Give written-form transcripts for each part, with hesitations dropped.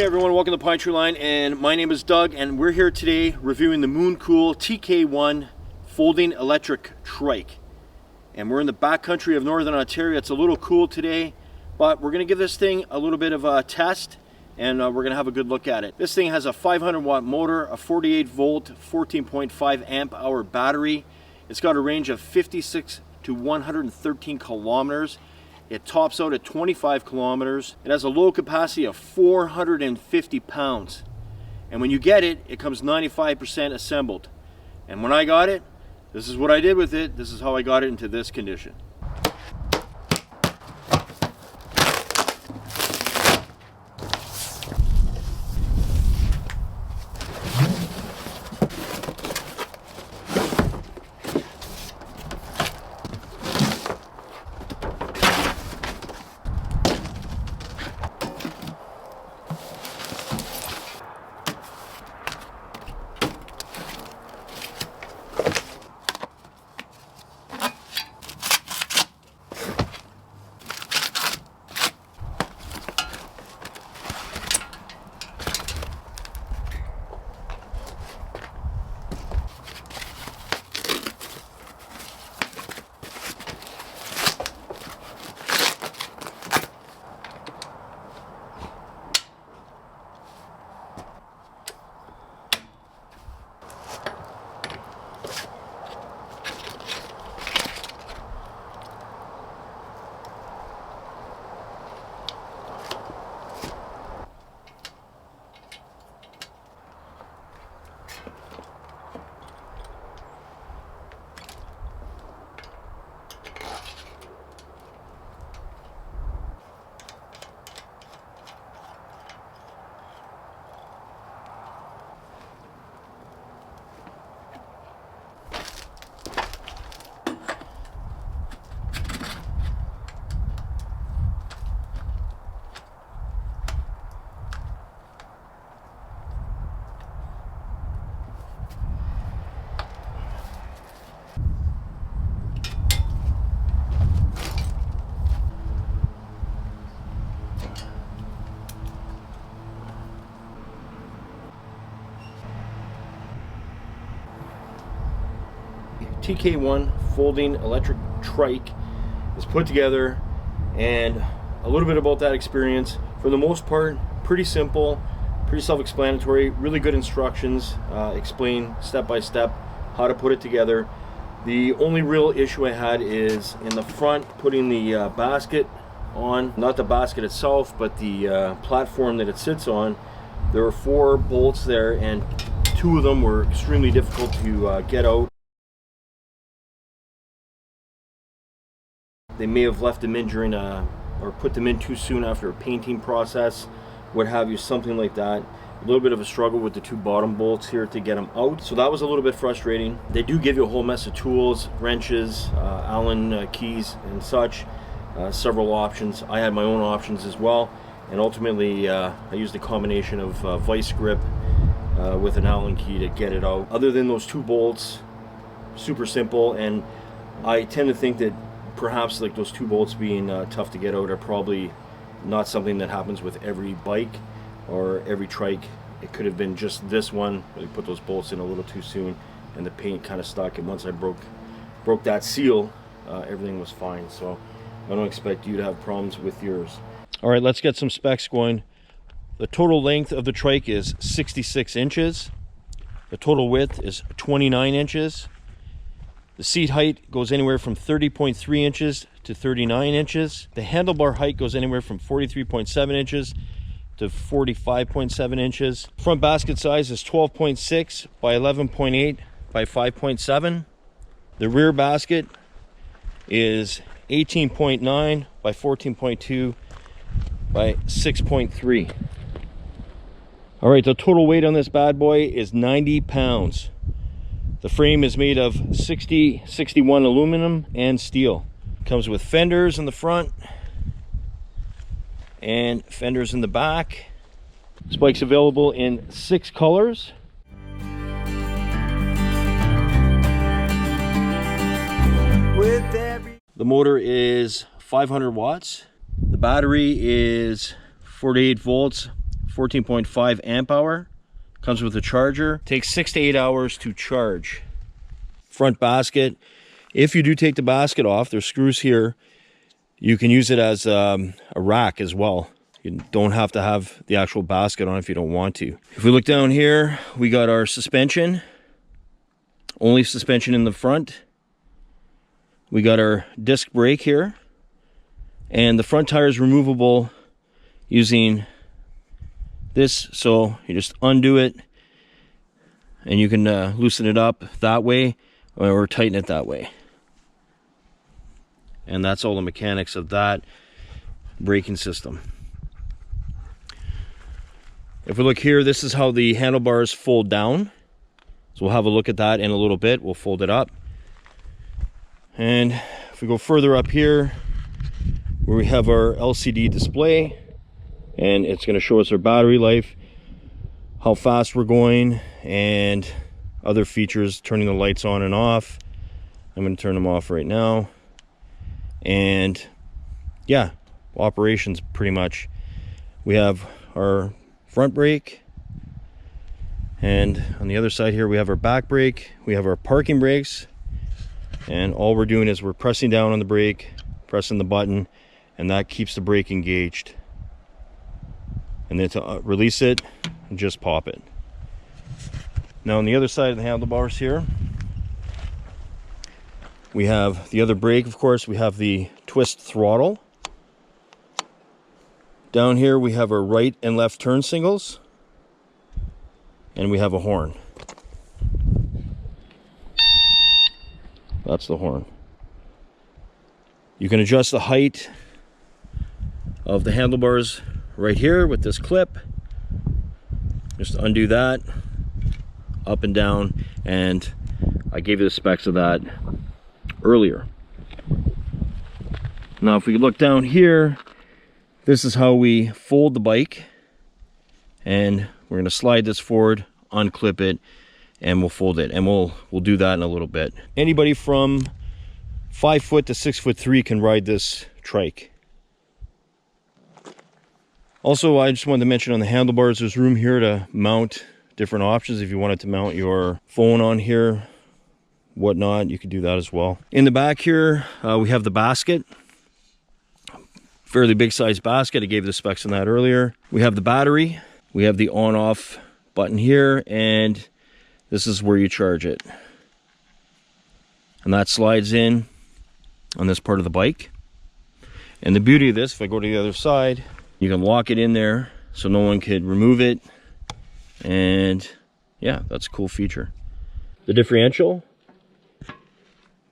Hey everyone, welcome to the Pinetree line, and my name is Doug, and we're here today reviewing the Mooncool TK1 folding electric trike. And we're in the backcountry of Northern Ontario. It's a little cool today, but we're going to give this thing a little bit of a test, and we're going to have a good look at it. This thing has a 500 watt motor, a 48 volt, 14.5 amp hour battery. It's got a range of 56 to 113 kilometers. It tops out at 25 kilometers. It has a load capacity of 450 pounds. And when you get it, it comes 95% assembled. And when I got it, this is what I did with it. This is how I got it into this condition. TK1 folding electric trike is put together, and a little bit about that experience. For the most part, pretty simple, pretty self-explanatory, really good instructions, explain step by step how to put it together. The only real issue I had is in the front, putting the basket on, not the basket itself, but the platform that it sits on. There were 4 bolts there, and 2 of them were extremely difficult to get out. They may have left them in during or put them in too soon after a painting process, what have you, something like that. A little bit of a struggle with the 2 bottom bolts here to get them out, so that was a little bit frustrating. They do give you a whole mess of tools, wrenches, Allen keys and such, several options. I had my own options as well, and ultimately I used a combination of vice grip with an Allen key to get it out. Other than those 2 bolts, super simple, and I tend to think that perhaps like those 2 bolts being tough to get out are probably not something that happens with every bike or every trike. It could have been just this one, they put those bolts in a little too soon and the paint kind of stuck, and once I broke that seal, everything was fine. So I don't expect you to have problems with yours. All right, let's get some specs going. The total length of the trike is 66 inches. The total width is 29 inches. The seat height goes anywhere from 30.3 inches to 39 inches. The handlebar height goes anywhere from 43.7 inches to 45.7 inches. Front basket size is 12.6 by 11.8 by 5.7. The rear basket is 18.9 by 14.2 by 6.3. All right, the total weight on this bad boy is 90 pounds. The frame is made of 60/61 aluminum and steel. Comes with fenders in the front and fenders in the back. This bike's available in 6 colors. The motor is 500 watts. The battery is 48 volts, 14.5 amp hour. Comes with a charger. Takes 6 to 8 hours to charge. Front basket. If you do take the basket off, there's screws here. You can use it as a rack as well. You don't have to have the actual basket on if you don't want to. If we look down here, we got our suspension. Only suspension in the front. We got our disc brake here. And the front tire is removable using this. So you just undo it and you can loosen it up that way or tighten it that way. And that's all the mechanics of that braking system. If we look here, this is how the handlebars fold down. So we'll have a look at that in a little bit. We'll fold it up. And if we go further up here, where we have our LCD display, and it's going to show us our battery life, how fast we're going, and other features, turning the lights on and off. I'm going to turn them off right now. And yeah, operations pretty much. We have our front brake, and on the other side here we have our back brake, we have our parking brakes, and all we're doing is we're pressing down on the brake, pressing the button, and that keeps the brake engaged. And then to release it, just pop it. Now on the other side of the handlebars here, we have the other brake. Of course, we have the twist throttle. Down here we have our right and left turn signals, and we have a horn. That's the horn. You can adjust the height of the handlebars right here with this clip. Just undo that, up and down, and I gave you the specs of that earlier. Now if we look down here, this is how we fold the bike, and we're going to slide this forward, unclip it, and we'll fold it, and we'll do that in a little bit. Anybody from 5 foot to 6'3" can ride this trike. Also, I just wanted to mention on the handlebars, there's room here to mount different options. If you wanted to mount your phone on here, whatnot, you could do that as well. In the back here, we have the basket. Fairly big size basket. I gave the specs on that earlier. We have the battery. We have the on off button here, and this is where you charge it. And that slides in on this part of the bike. And the beauty of this, if I go to the other side, you can lock it in there so no one could remove it. And yeah, that's a cool feature. The differential,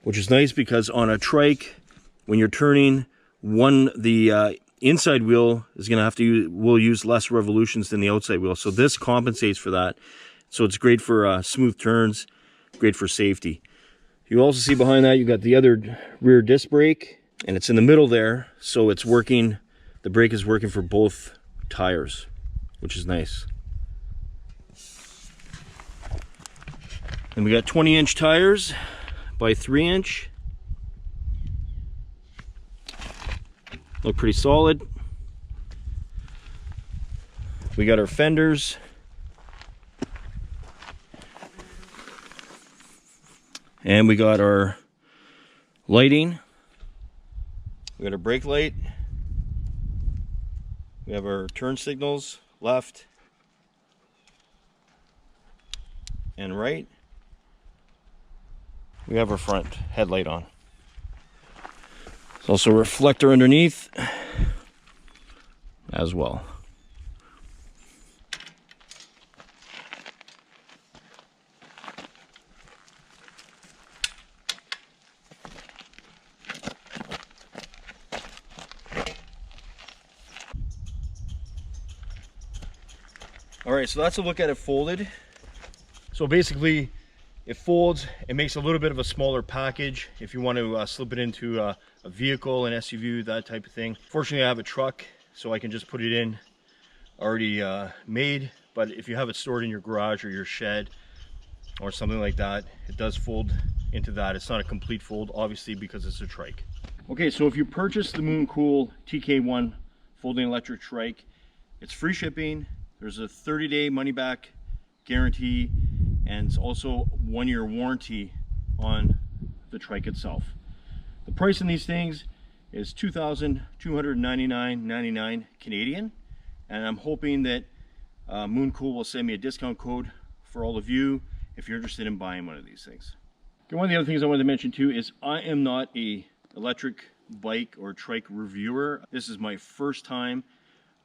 which is nice because on a trike, when you're turning, the inside wheel is going to have to will use less revolutions than the outside wheel, so this compensates for that. So it's great for smooth turns, great for safety. You also see behind that you got the other rear disc brake, and it's in the middle there, so it's working. The brake is working for both tires, which is nice. And we got 20-inch tires by 3-inch. Look pretty solid. We got our fenders. And we got our lighting. We got our brake light. We have our turn signals, left and right. We have our front headlight on. There's also a reflector underneath as well. All right, so that's a look at it folded. So basically, it folds. It makes a little bit of a smaller package if you want to slip it into a vehicle, an SUV, that type of thing. Fortunately, I have a truck, so I can just put it in already made. But if you have it stored in your garage or your shed or something like that, it does fold into that. It's not a complete fold, obviously, because it's a trike. Okay, so if you purchase the Mooncool TK1 folding electric trike, it's free shipping. There's a 30-day money-back guarantee, and it's also 1-year warranty on the trike itself. The price on these things is $2,299.99 Canadian, and I'm hoping that Mooncool will send me a discount code for all of you if you're interested in buying one of these things. Okay, one of the other things I wanted to mention too is I am not a electric bike or trike reviewer. This is my first time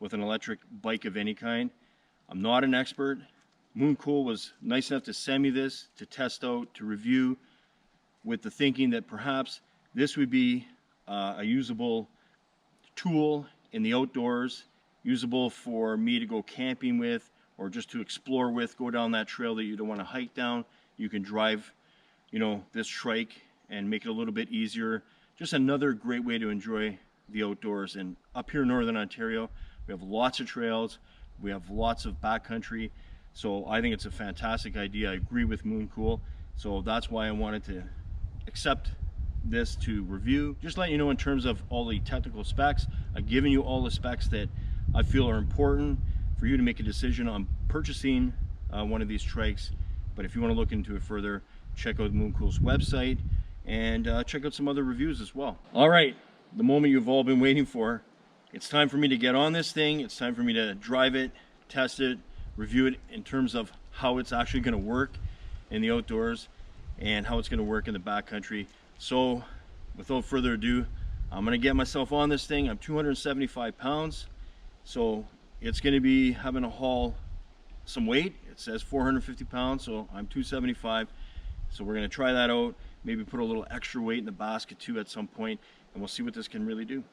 with an electric bike of any kind. I'm not an expert. Mooncool was nice enough to send me this to test out, to review, with the thinking that perhaps this would be a usable tool in the outdoors, usable for me to go camping with, or just to explore with, go down that trail that you don't want to hike down. You can drive, you know, this trike and make it a little bit easier. Just another great way to enjoy the outdoors. And up here in Northern Ontario, we have lots of trails, we have lots of backcountry, so I think it's a fantastic idea. I agree with Mooncool, so that's why I wanted to accept this to review. Just let you know in terms of all the technical specs. I've given you all the specs that I feel are important for you to make a decision on purchasing one of these trikes. But if you want to look into it further, check out Mooncool's website and check out some other reviews as well. All right, the moment you've all been waiting for. It's time for me to get on this thing. It's time for me to drive it, test it, review it in terms of how it's actually going to work in the outdoors and how it's going to work in the backcountry. So without further ado, I'm going to get myself on this thing. I'm 275 pounds, so it's going to be having to haul some weight. It says 450 pounds, so I'm 275. So we're going to try that out, maybe put a little extra weight in the basket too at some point, and we'll see what this can really do.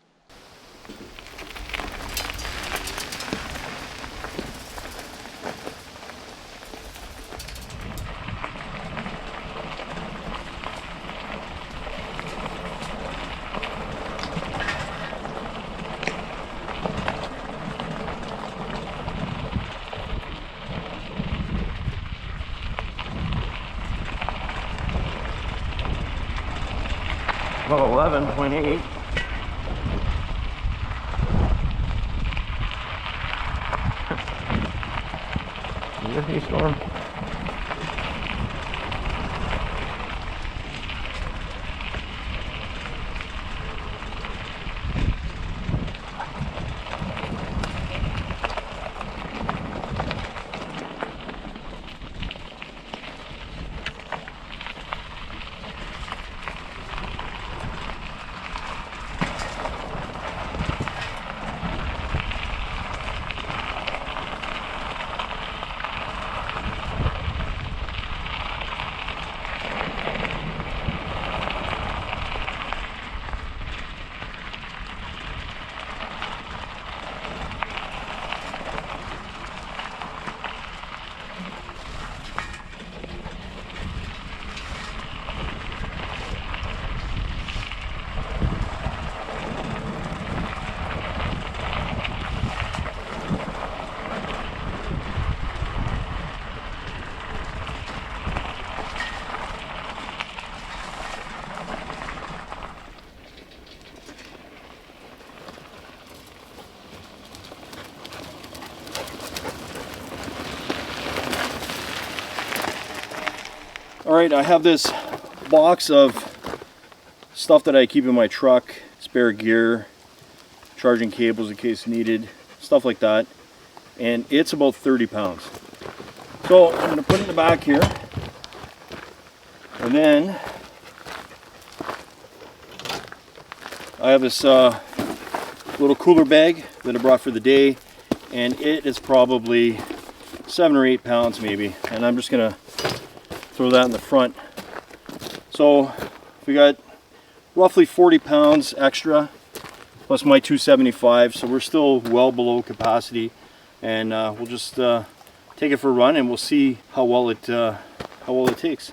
About 11.8. Hey, Storm. All right, I have this box of stuff that I keep in my truck, spare gear, charging cables in case needed, stuff like that, and it's about 30 pounds. So I'm going to put it in the back here, and then I have this little cooler bag that I brought for the day, and it is probably 7 or 8 pounds maybe, and I'm just going to throw that in the front. So we got roughly 40 pounds extra plus my 275, so we're still well below capacity, and we'll just take it for a run and we'll see how well it takes.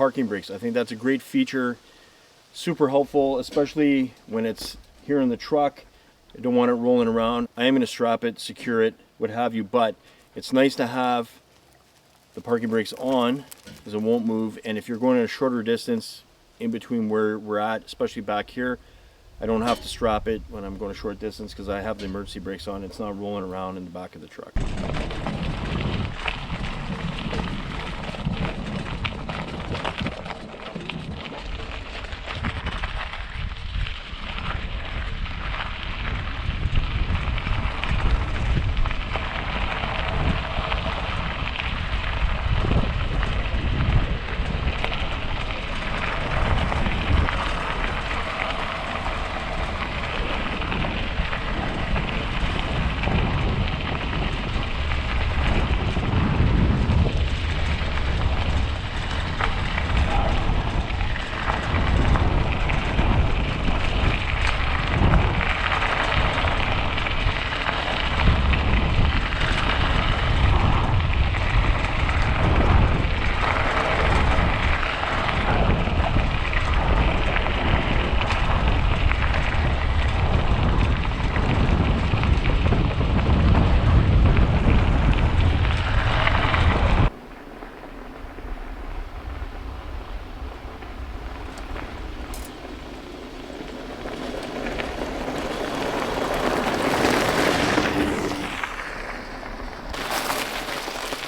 parking brakes. I think that's a great feature, super helpful, especially when it's here in the truck. I don't want it rolling around. I am going to strap it, secure it, what have you, but it's nice to have the parking brakes on because it won't move. And if you're going a shorter distance in between where we're at, especially back here, I don't have to strap it when I'm going a short distance because I have the emergency brakes on. It's not rolling around in the back of the truck.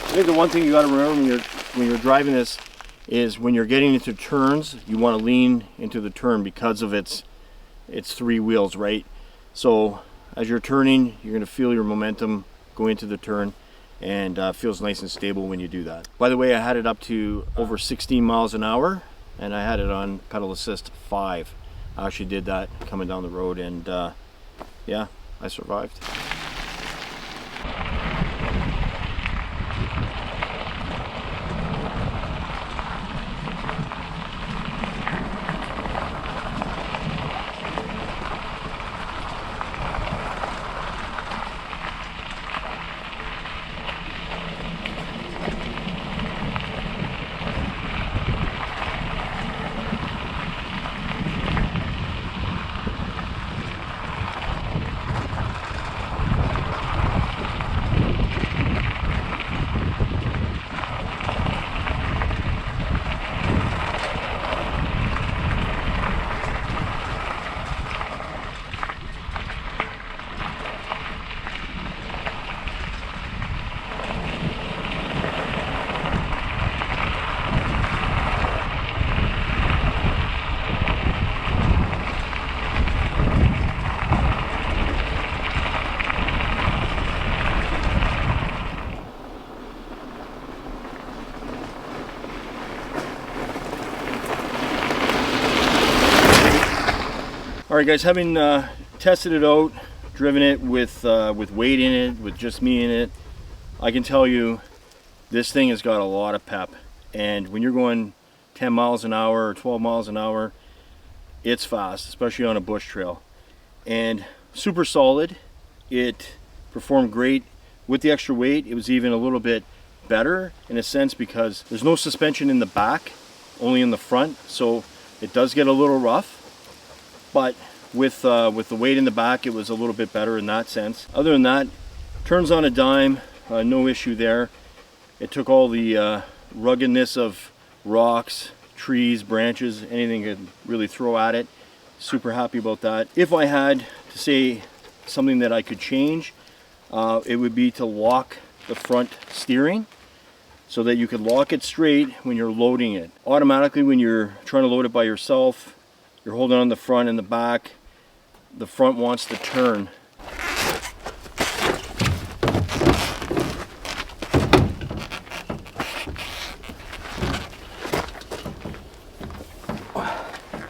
I think the one thing you got to remember when you're driving this is when you're getting into turns, you want to lean into the turn because of its three wheels, right? So as you're turning, you're going to feel your momentum go into the turn, and feels nice and stable when you do that. By the way, I had it up to over 16 miles an hour, and I had it on pedal assist 5. I actually did that coming down the road, and yeah, I survived. All right, guys, having tested it out, driven it with weight in it, with just me in it, I can tell you this thing has got a lot of pep. And when you're going 10 miles an hour or 12 miles an hour, it's fast, especially on a bush trail. And super solid. It performed great with the extra weight. It was even a little bit better in a sense because there's no suspension in the back, only in the front. So it does get a little rough. But with the weight in the back, it was a little bit better in that sense. Other than that, turns on a dime, no issue there. It took all the ruggedness of rocks, trees, branches, anything you could really throw at it. Super happy about that. If I had to say something that I could change, it would be to lock the front steering so that you could lock it straight when you're loading it. Automatically, when you're trying to load it by yourself, you're holding on the front and the back. The front wants to turn.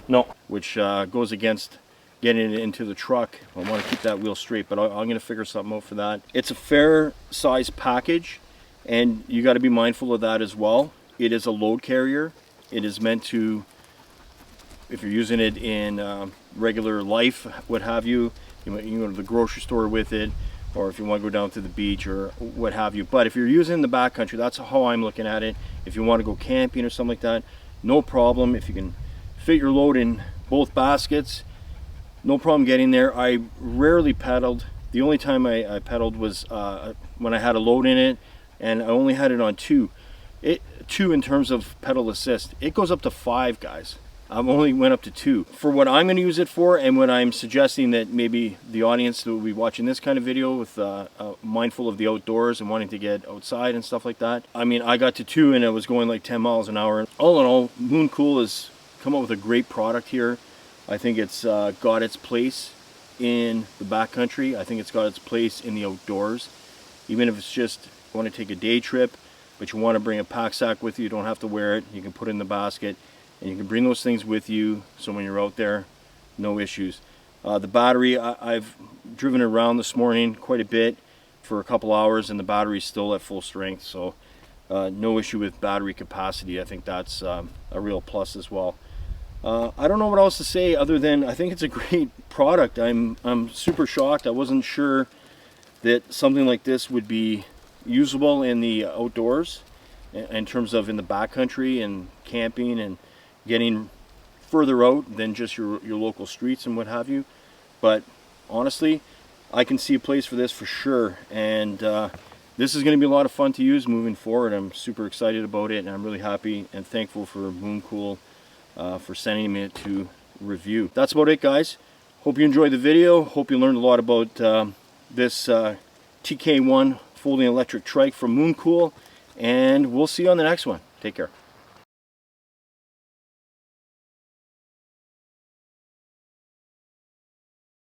No, which goes against getting it into the truck. I want to keep that wheel straight, but I'm going to figure something out for that. It's a fair size package, and you got to be mindful of that as well. It is a load carrier. It is meant to, if you're using it in regular life, what have you, you go to the grocery store with it, or if you want to go down to the beach or what have you. But if you're using the backcountry, that's how I'm looking at it. If you want to go camping or something like that, no problem. If you can fit your load in both baskets, no problem getting there. I rarely pedaled. The only time I pedaled was when I had a load in it, and I only had it on 2. 2 in terms of pedal assist. It goes up to 5, guys. I've only went up to 2. For what I'm going to use it for, and what I'm suggesting that maybe the audience that will be watching this kind of video with mindful of the outdoors and wanting to get outside and stuff like that. I mean, I got to 2 and it was going like 10 miles an hour. All in all, Mooncool has come up with a great product here. I think it's got its place in the backcountry. I think it's got its place in the outdoors. Even if it's just you want to take a day trip, but you want to bring a pack sack with you, you don't have to wear it. You can put it in the basket. And you can bring those things with you, so when you're out there, no issues. The battery, I've driven it around this morning quite a bit for a couple hours, and the battery's still at full strength, so no issue with battery capacity. I think that's a real plus as well. I don't know what else to say other than I think it's a great product. I'm super shocked. I wasn't sure that something like this would be usable in the outdoors in terms of in the backcountry and camping and getting further out than just your local streets and what have you. But honestly, I can see a place for this for sure, and this is going to be a lot of fun to use moving forward. I'm super excited about it, and I'm really happy and thankful for Mooncool for sending me it to review. That's about it, guys. Hope you enjoyed the video. Hope you learned a lot about this TK1 folding electric trike from Mooncool, and we'll see you on the next one. Take care.